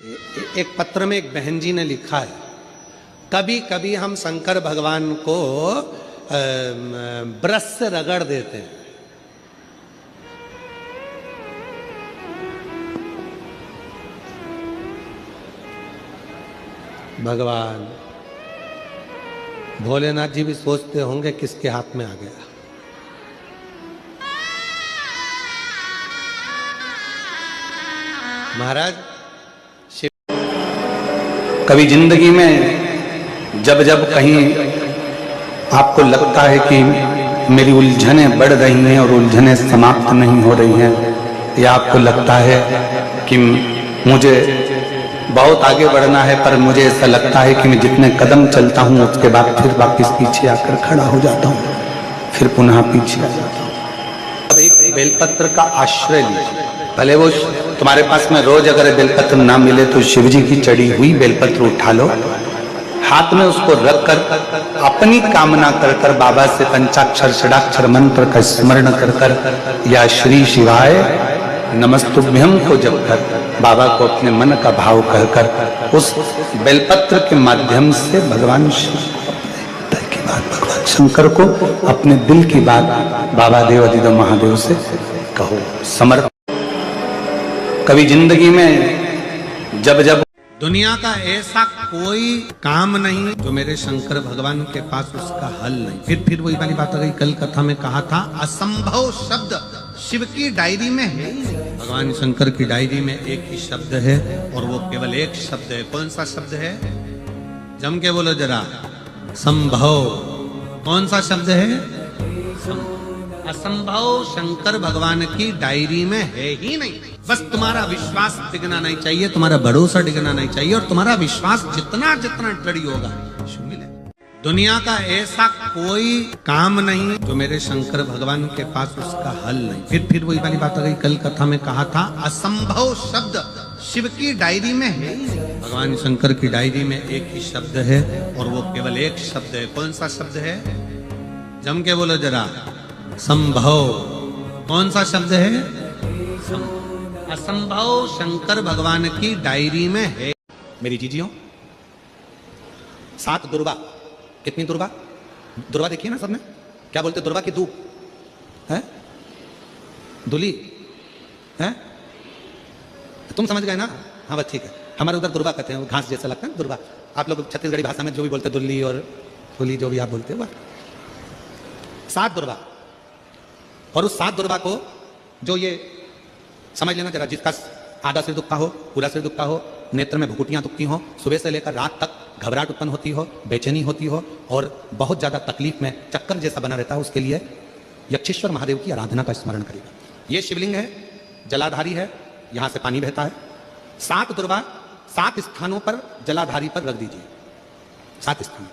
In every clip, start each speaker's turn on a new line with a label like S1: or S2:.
S1: एक पत्र में एक बहन जी ने लिखा है, कभी कभी हम शंकर भगवान को ब्रश से रगड़ देते हैं। भगवान भोलेनाथ जी भी सोचते होंगे किसके हाथ में आ गया। महाराज
S2: कभी जिंदगी में जब जब कहीं आपको लगता है कि मेरी उलझनें बढ़ रही हैं और उलझनें समाप्त नहीं हो रही हैं, या आपको लगता है कि मुझे बहुत आगे बढ़ना है पर मुझे ऐसा लगता है कि मैं जितने कदम चलता हूं उसके बाद फिर वापस पीछे आकर खड़ा हो जाता हूं, फिर पुनः पीछे आ जाता हूं। अब एक बेलपत्र का आश्रय लीजिए। भले वो तुम्हारे पास में रोज अगर बेलपत्र ना मिले तो शिव जी की चढ़ी हुई बेलपत्र उठा लो, हाथ में उसको रख कर अपनी कामना कर कर बाबा से पंचाक्षर षडाक्षर मंत्र का स्मरण कर कर या श्री शिवाय नमस्तुभ्यम को जप कर बाबा को अपने मन का भाव कहकर उस बेलपत्र के माध्यम से भगवान शिव की बात, भगवान शंकर को अपने दिल की बात बाबा देवाधिदेव महादेव से कहो, समर्पण। कभी जिंदगी में जब जब
S1: दुनिया का ऐसा कोई काम नहीं जो मेरे शंकर भगवान के पास उसका हल नहीं। फिर वही वाली बात आ गई, कल कथा में कहा था असंभव शब्द शिव की डायरी में है। भगवान शंकर की डायरी में एक ही शब्द है और वो केवल एक शब्द है। कौन सा शब्द है? जम के बोलो जरा, संभव। कौन सा शब्द है? असंभव शंकर भगवान की डायरी में है ही नहीं। बस तुम्हारा विश्वास डिगना नहीं चाहिए, तुम्हारा भरोसा डिगना नहीं चाहिए, और तुम्हारा विश्वास जितना जितना दृढ़ होगा मिले। दुनिया का ऐसा कोई काम नहीं जो मेरे शंकर भगवान के पास उसका हल नहीं। फिर वही वाली बात आ गई, कल कथा में कहा था असंभव शब्द शिव की डायरी में है। भगवान शंकर की डायरी में एक ही शब्द है और वो केवल एक शब्द है। कौन सा शब्द है? जम के बोलो जरा, संभव। कौन सा शब्द है? असंभव शंकर भगवान की डायरी में है। मेरी जीजियों, 7 दुर्वा। कितनी दुर्वा? दुर्वा देखिए ना सबने, क्या बोलते? दुर्वा की धूप है, दुली है, तुम समझ गए ना? हाँ बस ठीक है। हमारे उधर दुर्वा कहते हैं, घास जैसा लगता है दुर्वा। आप लोग छत्तीसगढ़ी भाषा में जो भी बोलते दुल्ली और फुली, जो भी आप बोलते हो। 7 दुर्वा, और उस 7 दुर्वा को जो ये समझ लेना जरा, जिसका आधा सिर दुखता हो, पूरा सिर दुखता हो, नेत्र में भुकुटियां दुखती हो, सुबह से लेकर रात तक घबराहट उत्पन्न होती हो, बेचैनी होती हो और बहुत ज्यादा तकलीफ में चक्कर जैसा बना रहता है, उसके लिए यक्षेश्वर महादेव की आराधना का स्मरण करेगा। ये शिवलिंग है, जलाधारी है, यहां से पानी बहता है। 7 दुर्वा 7 स्थानों पर जलाधारी पर रख दीजिए। 7 स्थान,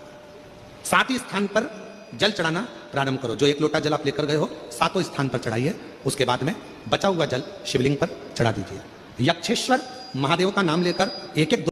S1: 7 ही स्थान पर जल चढ़ाना प्रारंभ करो। जो 1 लोटा जल आप लेकर गए हो 7वें स्थान पर चढ़ाइए। उसके बाद में बचा हुआ जल शिवलिंग पर चढ़ा दीजिए। यक्षेश्वर महादेव का नाम लेकर एक एक